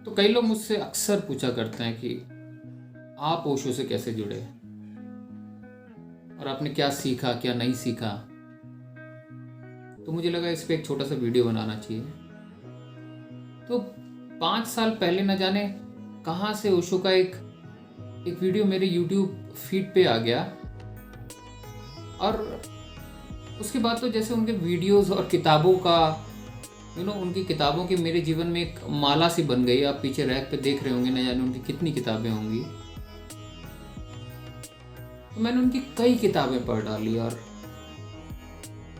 तो कई लोग मुझसे अक्सर पूछा करते हैं कि आप ओशो से कैसे जुड़े और आपने क्या सीखा क्या नहीं सीखा। तो मुझे लगा इस पे एक छोटा सा वीडियो बनाना चाहिए। तो 5 साल पहले न जाने कहाँ से ओशो का एक वीडियो मेरे यूट्यूब फीड पे आ गया, और उसके बाद तो जैसे उनके वीडियोस और किताबों का उनकी किताबों की मेरे जीवन में एक माला सी बन गई। आप पीछे रैक पे देख रहे होंगे, न जाने उनकी कितनी किताबें होंगी। तो मैंने उनकी कई किताबें पढ़ डाली, और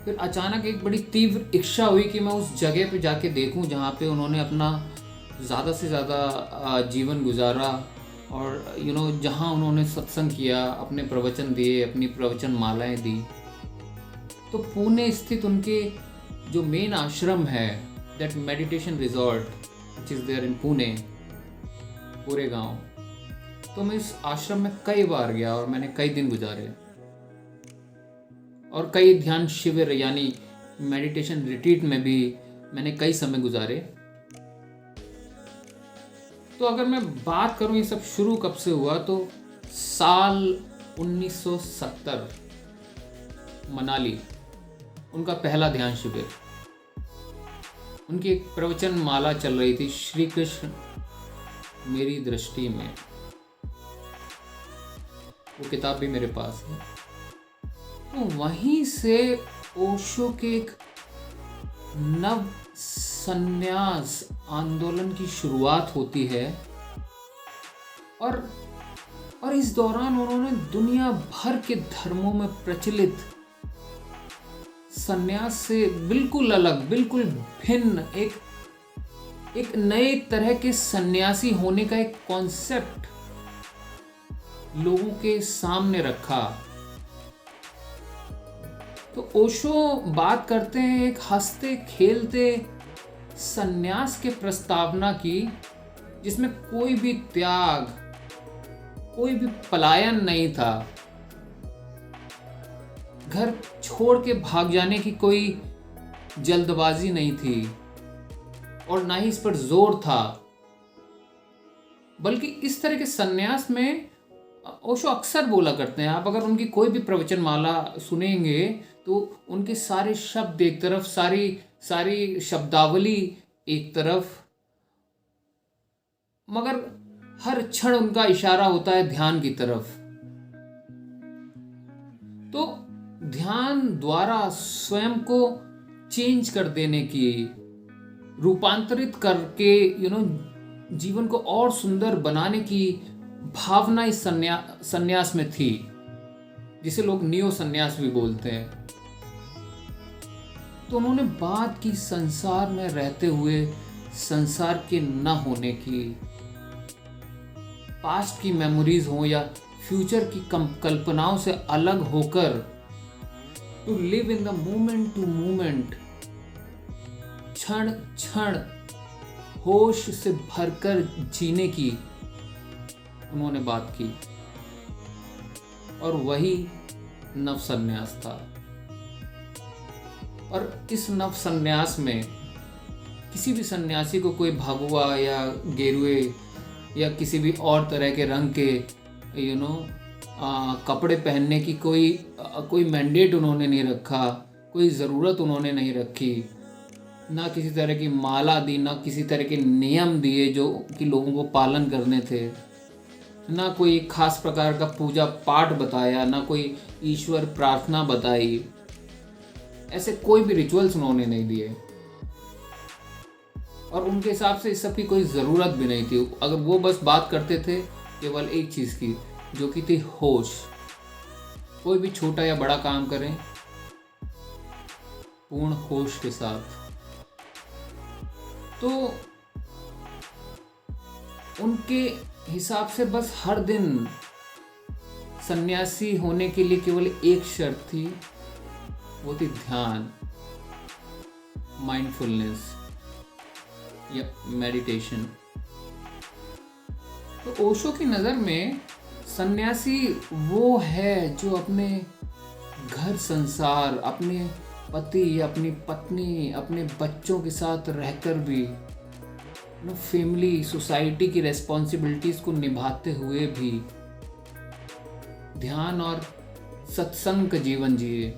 फिर अचानक एक बड़ी तीव्र इच्छा हुई कि मैं उस जगह पे जाके देखूं जहाँ पे उन्होंने अपना ज़्यादा से ज़्यादा जीवन गुजारा, और जहाँ उन्होंने सत्संग किया, अपने प्रवचन दिए, अपनी प्रवचन मालाएं दी। तो पुणे स्थित उनके जो मेन आश्रम है, that meditation resort which is there in Pune, Koregaon, तो मैं इस आश्रम में कई बार गया और मैंने कई दिन गुजारे, और कई ध्यान शिविर यानी मेडिटेशन रिट्रीट में भी मैंने कई समय गुजारे। तो अगर मैं बात करूं ये सब शुरू कब से हुआ, तो साल 1970 मनाली उनका पहला ध्यान शिविर, उनकी एक प्रवचन माला चल रही थी, श्री कृष्ण मेरी दृष्टि में। वो किताब भी मेरे पास है। तो वहीं से ओशो के एक नव संन्यास आंदोलन की शुरुआत होती है, और इस दौरान उन्होंने दुनिया भर के धर्मों में प्रचलित संन्यास से बिल्कुल अलग, बिल्कुल भिन्न एक नए तरह के सन्यासी होने का एक कॉन्सेप्ट लोगों के सामने रखा। तो ओशो बात करते हैं एक हंसते खेलते सन्यास के प्रस्तावना की, जिसमें कोई भी त्याग, कोई भी पलायन नहीं था, घर छोड़ के भाग जाने की कोई जल्दबाजी नहीं थी, और ना ही इस पर जोर था। बल्कि इस तरह के सन्यास में ओशो अक्सर बोला करते हैं, आप अगर उनकी कोई भी प्रवचन माला सुनेंगे तो उनके सारे शब्द एक तरफ, सारी शब्दावली एक तरफ, मगर हर क्षण उनका इशारा होता है ध्यान की तरफ। तो ध्यान द्वारा स्वयं को चेंज कर देने की, रूपांतरित करके जीवन को और सुंदर बनाने की भावना इस सन्यास में थी, जिसे लोग नियो सन्यास भी बोलते हैं। तो उन्होंने बात की संसार में रहते हुए संसार के न होने की, पास्ट की मेमोरीज हो या फ्यूचर की कल्पनाओं से अलग होकर to live in the moment to moment, क्षण क्षण होश से भरकर जीने की उन्होंने बात की, और वही नव संन्यास था। और इस नव संन्यास में किसी भी सन्यासी को कोई भगवा या गेरुए या किसी भी और तरह के रंग के कपड़े पहनने की कोई मैंडेट उन्होंने नहीं रखा, कोई ज़रूरत उन्होंने नहीं रखी, ना किसी तरह की माला दी, ना किसी तरह के नियम दिए जो कि लोगों को पालन करने थे, ना कोई खास प्रकार का पूजा पाठ बताया, ना कोई ईश्वर प्रार्थना बताई। ऐसे कोई भी रिचुअल्स उन्होंने नहीं दिए, और उनके हिसाब से इस सब की कोई ज़रूरत भी नहीं थी। अगर वो बस बात करते थे केवल एक चीज़ की, जो कि थी होश। कोई भी छोटा या बड़ा काम करें पूर्ण होश के साथ। तो उनके हिसाब से बस हर दिन सन्यासी होने के लिए केवल एक शर्त थी, वो थी ध्यान, माइंडफुलनेस या मेडिटेशन। तो ओशो की नज़र में सन्यासी वो है जो अपने घर संसार, अपने पति, अपनी पत्नी, अपने बच्चों के साथ रहकर भी फैमिली सोसाइटी की रेस्पॉन्सिबिलिटीज को निभाते हुए भी ध्यान और सत्संग का जीवन जिए।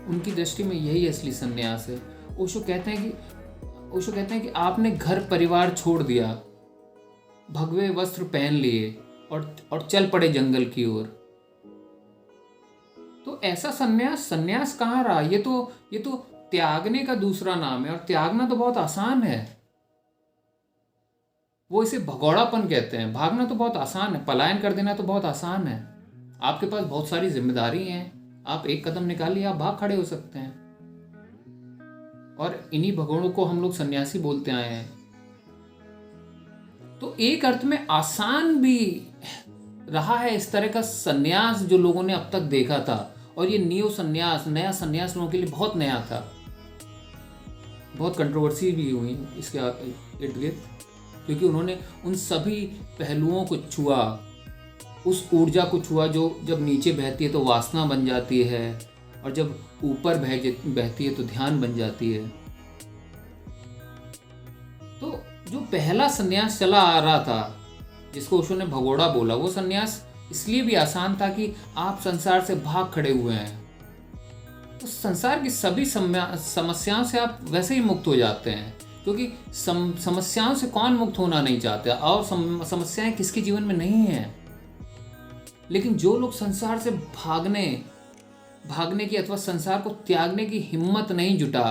उनकी दृष्टि में यही असली संन्यास है। ओशो कहते हैं कि आपने घर परिवार छोड़ दिया, भगवे वस्त्र पहन लिए और चल पड़े जंगल की ओर। तो ऐसा सन्यास कहाँ रहा? ये तो त्यागने का दूसरा नाम है, और त्यागना तो बहुत आसान है। वो इसे भगौड़ापन कहते हैं। भागना तो बहुत आसान है, पलायन कर देना तो बहुत आसान है। आपके पास बहुत सारी जिम्मेदारी हैं, आप एक कदम निकालिए, आप भाग खड़े हो सकते हैं। और इन्हीं भगोड़ों को हम लोग सन्यासी बोलते आए हैं। तो एक अर्थ में आसान भी रहा है इस तरह का सन्यास जो लोगों ने अब तक देखा था। और ये नया सन्यास लोगों के लिए बहुत नया था। बहुत कंट्रोवर्सी भी हुई इसके इर्द गिर्द, क्योंकि उन्होंने उन सभी पहलुओं को छुआ, उस ऊर्जा को छुआ जो जब नीचे बहती है तो वासना बन जाती है, और जब ऊपर बहती है तो ध्यान बन जाती है। तो जो पहला सन्यास चला आ रहा था, जिसको ओशो ने भगोड़ा बोला, वो सन्यास इसलिए भी आसान था कि आप संसार से भाग खड़े हुए हैं। तो संसार की सभी समस्याओं से आप वैसे ही मुक्त हो जाते हैं, क्योंकि समस्याओं से कौन मुक्त होना नहीं चाहता, और समस्याएं किसके जीवन में नहीं है। लेकिन जो लोग संसार से भागने की अथवा संसार को त्यागने की हिम्मत नहीं जुटा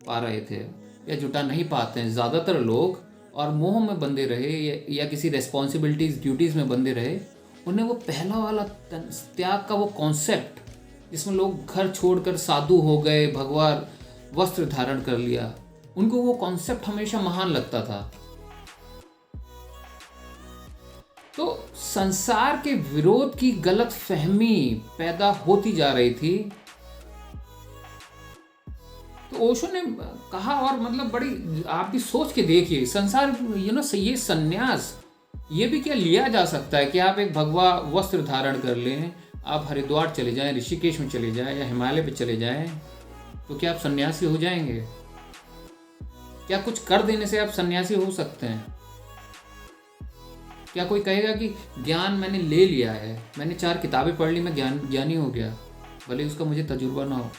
पा रहे थे या जुटा नहीं पाते हैं, ज़्यादातर लोग, और मोह में बंधे रहे या किसी रेस्पॉन्सिबिलिटीज ड्यूटीज़ में बंधे रहे, उन्हें वो पहला वाला त्याग का वो कॉन्सेप्ट, जिसमें लोग घर छोड़कर साधु हो गए, भगवा वस्त्र धारण कर लिया, उनको वो कॉन्सेप्ट हमेशा महान लगता था। तो संसार के विरोध की गलत फहमी पैदा होती जा रही थी। तो ओशो ने कहा, और मतलब बड़ी आप भी सोच के देखिए, संसार ये सन्यास ये भी क्या लिया जा सकता है कि आप एक भगवा वस्त्र धारण कर लें, आप हरिद्वार चले जाएं, ऋषिकेश में चले जाएं या हिमालय पे चले जाएं, तो क्या आप सन्यासी हो जाएंगे? क्या कुछ कर देने से आप सन्यासी हो सकते हैं? क्या कोई कहेगा कि ज्ञान मैंने ले लिया है, मैंने 4 किताबें पढ़ ली, मैं ज्ञानी हो गया, भले उसका मुझे तजुर्बा ना हो?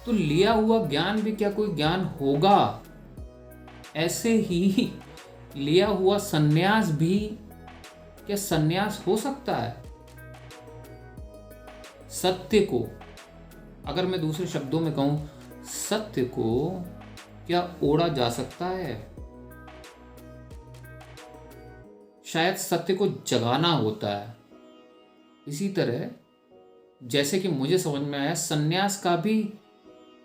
तो लिया हुआ ज्ञान भी क्या कोई ज्ञान होगा? ऐसे ही लिया हुआ सन्यास भी क्या सन्यास हो सकता है? सत्य को, अगर मैं दूसरे शब्दों में कहूं, सत्य को क्या ओढ़ा जा सकता है? शायद सत्य को जगाना होता है। इसी तरह जैसे कि मुझे समझ में आया, सन्यास का भी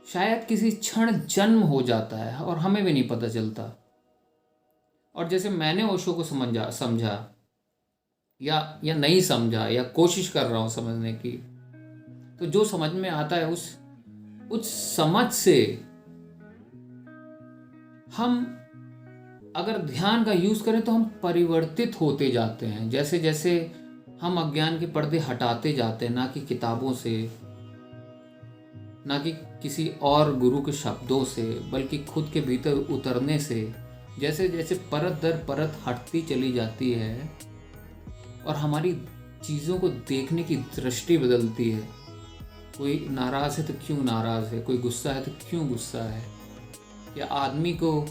शायद किसी क्षण जन्म हो जाता है और हमें भी नहीं पता चलता। और जैसे मैंने ओशो को समझा या नहीं समझा, या कोशिश कर रहा हूं समझने की, तो जो समझ में आता है उस समझ से हम अगर ध्यान का यूज करें तो हम परिवर्तित होते जाते हैं। जैसे जैसे हम अज्ञान के पर्दे हटाते जाते हैं, ना कि किताबों से, ना कि किसी और गुरु के शब्दों से, बल्कि खुद के भीतर उतरने से, जैसे जैसे परत दर परत हटती चली जाती है और हमारी चीज़ों को देखने की दृष्टि बदलती है। कोई नाराज़ है तो क्यों नाराज़ है, कोई गुस्सा है तो क्यों गुस्सा है, या आदमी को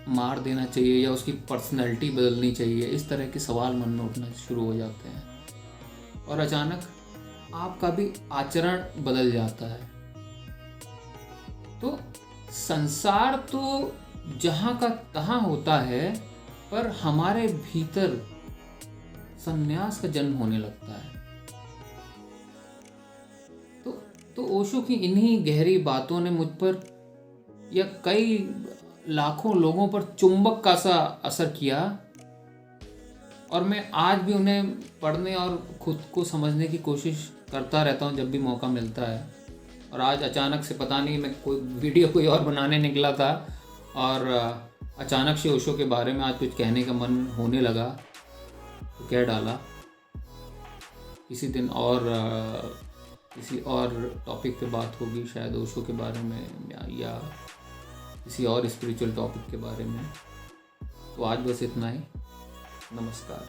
मार देना चाहिए या उसकी पर्सनैलिटी बदलनी चाहिए, इस तरह के सवाल मन में उठना शुरू हो जाते हैं। और अचानक आपका भी आचरण बदल जाता है। तो संसार तो जहाँ का तहाँ होता है, पर हमारे भीतर संन्यास का जन्म होने लगता है। तो ओशो की इन्हीं गहरी बातों ने मुझ पर या कई लाखों लोगों पर चुंबक का सा असर किया, और मैं आज भी उन्हें पढ़ने और खुद को समझने की कोशिश करता रहता हूँ जब भी मौका मिलता है। और आज अचानक से पता नहीं, मैं कोई और बनाने निकला था और अचानक से ओशो के बारे में आज कुछ कहने का मन होने लगा, तो कह डाला। किसी दिन और किसी और टॉपिक पे बात होगी, शायद ओशो के बारे में या किसी और स्पिरिचुअल टॉपिक के बारे में। तो आज बस इतना ही। नमस्कार।